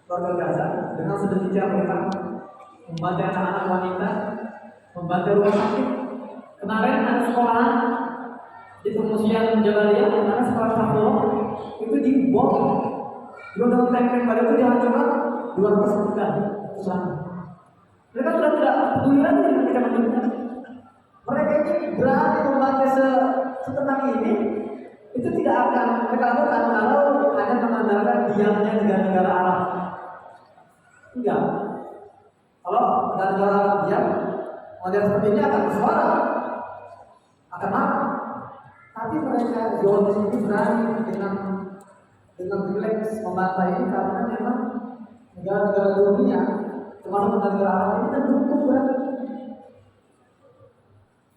keluarga Gaza dengan sedemikian mereka membantu anak-anak wanita, membantu rumah sakit. Kemarin ada sekolah di pengungsian Jabalia, ada sekolah Safo itu dibom. Dengan tank baru itu dihancurkan 200 bulan sana. Mereka sudah tidak peduli lagi dengan kebijakan dunia. Mereka ini berani membantu setenang ini. Itu tidak akan mereka lakukan kalau hanya mengandalkan diamnya negara-negara Arab. Enggak. Kalau negara-negara Arab diam, model seperti ini akan bersuara, akan marah. Tapi mereka Zionis ini berani dengan rileks membantai ini karena memang negara-negara dunia, termasuk negara Arab ini mendukung berarti.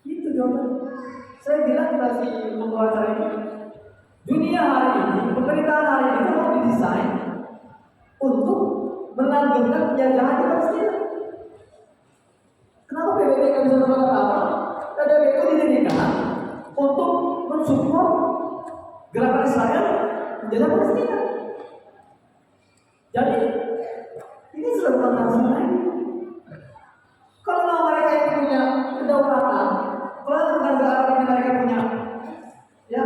Itu jawabannya. Saya bilang kasih membawa cara ini. Dunia hari ini, pemerintahan hari ini mau didesain untuk melanggengkan penjajahan di Palestina. Kenapa PBB nggak bisa berbuat apa? PBB itu didirikan untuk mensupport gerakan Israel menjajah Palestina. Jadi ini sudah bukan langsung lagi. Kalau mereka yang punya kedaulatan, kalau negara ini mereka punya ya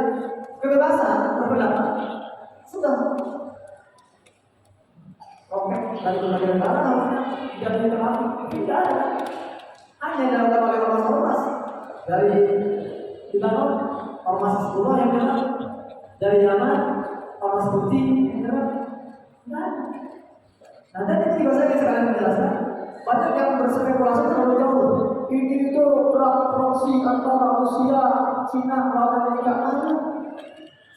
kebebasan berpendapat, sudah roket dari berbagai negara tidak diterapkan, tidak ada. Hanya dilakukan oleh ormas-ormas dari Lebanon, ormas Hizbullah yang kena, dari Yaman, ormas Houthi yang kena. Nah, nanti juga saya sekalian menjelaskan. Banyak yang berspekulasi terlalu jauh. Ini itu perang proksi antara Rusia, Cina, melawan Amerika.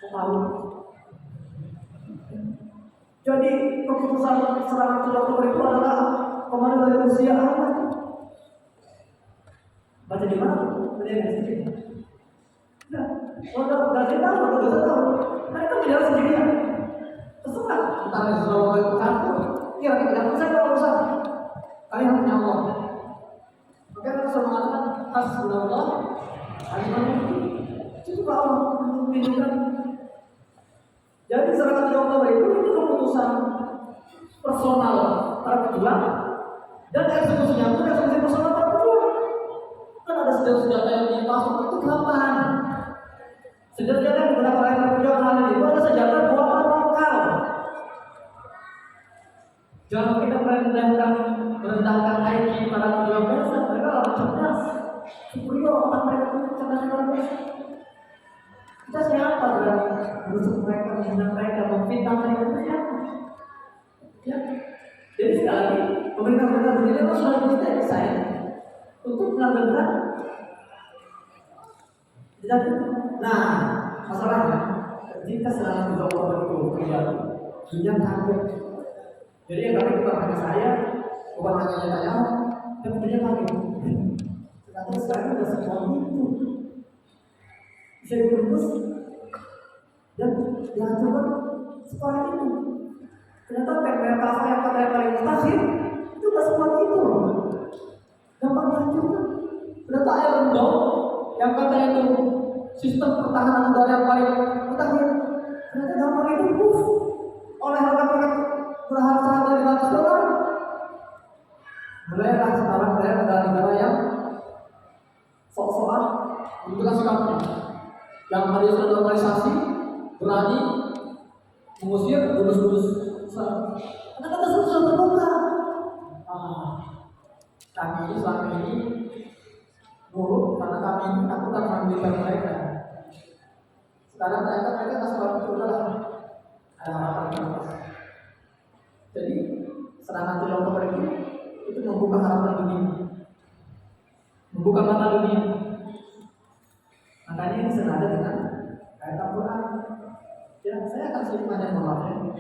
Tahu. Jadi keputusan serangan 7 Oktober itu adalah komando dari Rusia. Baca di mana? Beliau sendiri. Nah, kalau nggak tahu, nggak tahu. Mereka bilang sendirian. Terserah. Entah itu selalu berkata. Ya, tidak usah kalau urusan. Kalian punya Allah. Maka kita selalu mengatakan hasbunallah. Itu Allah menunjukkan. Jadi serangan 7 Oktober itu keputusan personal para pejuang dan eksekusinya itu eksekusi personal para pejuang. Kan ada senjata-senjata yang dipasok itu kapan? Senjata yang digunakan oleh para pejuang hari itu ada senjata buatan lokal. Jangan kita merendahkan IQ para pejuang biasa. Mereka orang cerdas, superior, otak mereka itu cerdas luar biasa. Kita siapa berarti menusuk mereka, menghina mereka, memfitnah mereka itu siapa? Ya. Jadi sekali lagi, pemerintah dunia itu sudah kita desain untuk melanggengkan. Nah, masalahnya ketika serangan 7 Oktober itu terjadi, dunia kaget. Jadi yang kaget bukan hanya saya, bukan hanya Netanyahu, tapi dunia kaget. Ternyata sekarang sudah semua itu. Bisa diurus dan dihancurkan sekolah itu. Ternyata PKK yang katanya paling mustahil itu gak sekuat itu, gampang dihancurkan. Ternyata Iron Dome yang katanya itu sistem pertahanan udara yang paling mustahil, ternyata gampang itu oleh rekan-rekan berharga di atas dolar. Mulailah sekarang negara-negara yang sok-sokan menunjukkan sikapnya. Yang tadi sudah normalisasi, berani mengusir kudus-kudus. Karena kata sudah terbuka. Kami ini selama ini nurut karena kami ini takutan sama militer mereka. Sekarang mereka tak sebab itu adalah ada harapan terlepas. Jadi serangan 7 Oktober itu membuka harapan dunia, membuka mata dunia. Makanya ini senada dengan ayat Al-Quran. Ya, saya akan sedikit banyak mengatakan.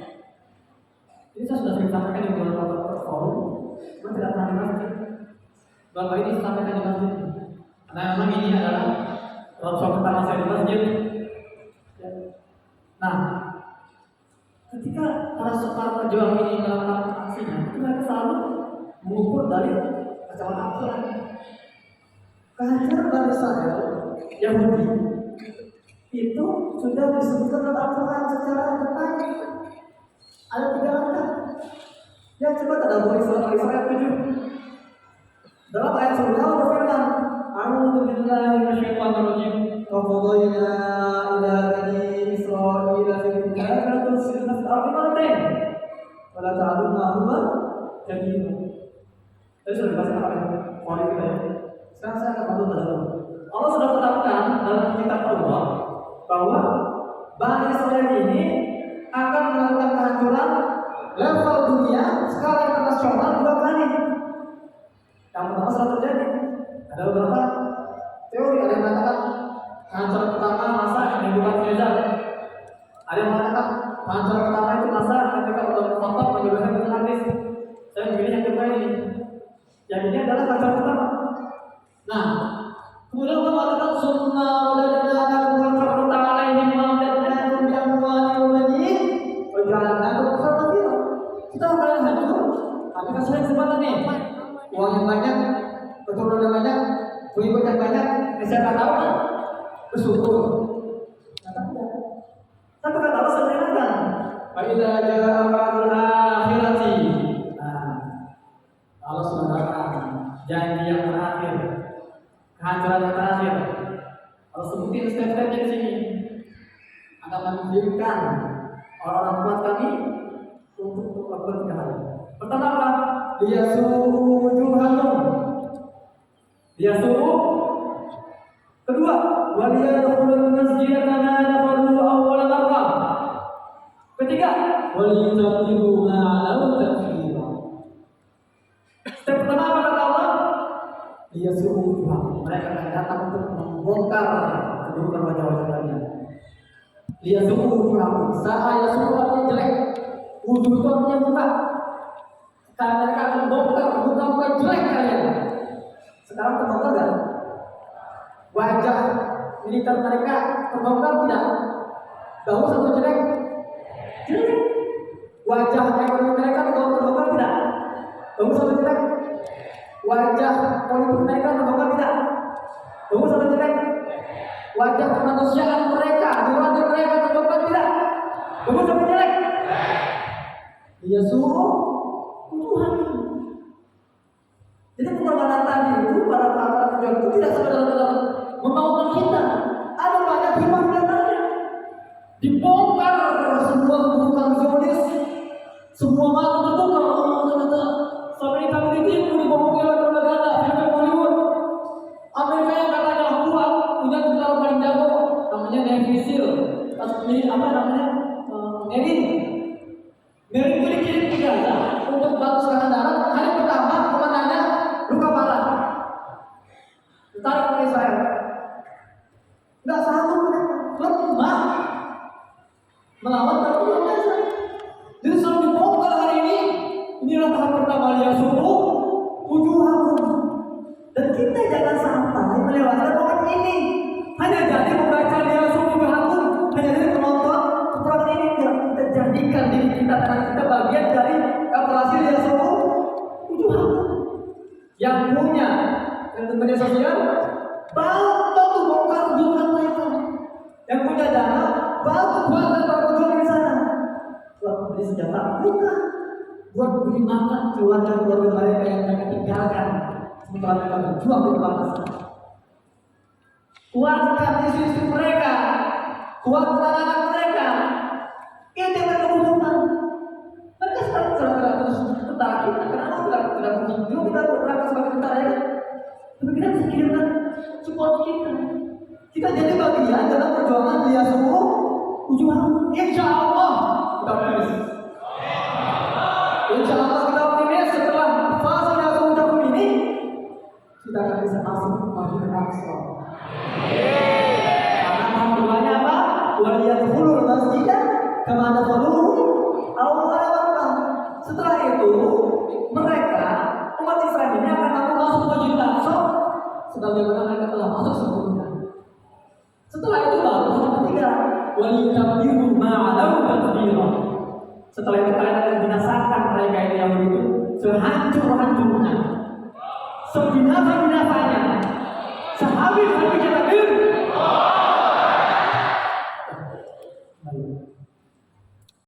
Ini saya sudah sering sampaikan di beberapa forum, cuma tidak pernah di masjid. Bapak ini sampaikan di masjid. Karena memang ini adalah roadshow pertama saya di masjid. Ya. Nah, ketika para pejuang ini melakukan aksinya, itu mereka selalu mengukur dari kacamata Al-Quran. Kehadiran Bani Israel Yahudi itu sudah disebutkan dalam Al-Quran secara detail. Ada 3 angka. coba tadabburi surat Al-Isra 7. Dalam ayat sebelumnya Allah berfirman, "A'udzu billahi minasyaitonir rajim. Wa qadayna ila bani Israila fil kitabi la tufsiduna fil ardi marratayn wa la ta'lunna 'uluwan kabira." Tadi sudah dibahas apa ya? Poin kita ya. Sekarang saya akan bantu tadabbur. Allah sudah tetapkan dalam kitab Allah bahwa Bani Israil ini akan melakukan kehancuran level dunia skala internasional 2 kali. Yang pertama sudah terjadi. Ada beberapa teori, ada yang mengatakan kehancuran pertama masa yang dibuat Gaza. Ada yang mengatakan kehancuran pertama itu masa ketika Allah Khattab menyebabkan Baitul Maqdis. Saya memilih yang kedua ini. Yang ini adalah kehancuran pertama. Nah, kemudian Allah mengatakan summa radadna lakum alaihim ma'adadnakum bi amwalin wa banin wa ja'alnakum khalifah. Kita akan hancur, tapi kasih kesempatan nih. Uang yang banyak, keturunan yang banyak, pengikut yang banyak, siapa tahu kan? Bersyukur. Tapi kata Allah sederhana. Fa idza jaa wa'dul akhirati. Allah sudah katakan janji yang terakhir, kehancuran yang terakhir. Allah sebutin step-stepnya di sini. Akan menunjukkan orang-orang kuat kami untuk melakukan 3 hal. Pertama apa? Dia suruh wujuhakum. Dia suruh. Kedua, waliyadkhulul masjid kama dakhalu awwal marrah. Ketiga, waliyutabbiru ma 'alau takfira. Step pertama apa kata Allah? Dia suruh wujuhakum. Mereka akan datang untuk membongkar kedudukan wajah-wajah kalian. Dia suruh wujuhakum. Saya suruh artinya jelek. Wujuh itu artinya muka. Karena mereka akan bongkar muka-muka jelek kalian. Sekarang terbongkar kan? Wajah militer mereka terbongkar tidak? Bagus atau jelek? Jelek. Wajah ekonomi mereka terbongkar tidak? Bagus atau jelek? Wajah politik mereka terbongkar tidak? Bagus atau jelek? Wajah kemanusiaan mereka, nurani mereka terbongkar tidak? Bagus atau jelek? Dia suruh Tuhan. Jadi pengorbanan tadi itu para pejuang itu tidak sekedar memaukan kita. Ada banyak hikmah di dalamnya. Dibongkar semua keburukan Zionis, semua mata terbuka. Ternyata Amerika begitu dibohongi oleh propaganda film Hollywood. Amerika yang katanya kuat punya tentara paling jago, namanya Navy SEAL. Ini apa namanya? Marine itu dikirim ke Gaza untuk bantu serangan darat. Hari pertama komandannya luka parah, ditarik ke Israel. Nggak sanggup lemah melawan pertempuran Gaza. Jadi selalu dibongkar hari ini. Inilah tahap pertama dia suruh wujuhakum. Dan kita jangan sampai melewatkan momen ini. Hanya jadi membaca dia suruh wujuhakum, hanya jadi penonton peperangan ini. Kita jadikan diri kita dan kita bagian dari operasi dia suruh wujuhakum. Yang punya media sosial, bantu bongkar wujuhan mereka. Yang punya dana, bantu buatkan para pejuang di sana. Buat beli senjata, bukan. Buat beri makan keluarga-keluarga mereka yang mereka tinggalkan sementara mereka berjuang di depan sana. Kuatkan istri-istri mereka, kuatkan anak mereka. Ini yang mereka butuhkan. Mereka sekarang tidak terus tentara kita. Kenapa tidak menunjuk kita berangkat sebagai tentara ya? Tapi kita bisa kirimkan support kita. Kita jadi bagian dalam perjuangan dia semua wujuhan. Insya Allah kita optimis. Insya Allah kita optimis setelah fase dia wujuhan ini kita akan bisa masuk ke Masjidil Aqsa. Karena tujuannya apa? Waliyadkhulul masjid kama dakhaluhu awwal marrah. Setelah itu mereka umat Israel ini akan masuk ke Masjidil Aqsa sebagaimana mereka telah masuk sebelumnya. Setelah itu baru yang ketiga, waliyutabbiru ma 'alau takfira. Setelah itu kalian akan binasakan mereka ini yang begitu sehancur-hancurnya, sebinasa-binasanya, sehabis-habisnya takdir.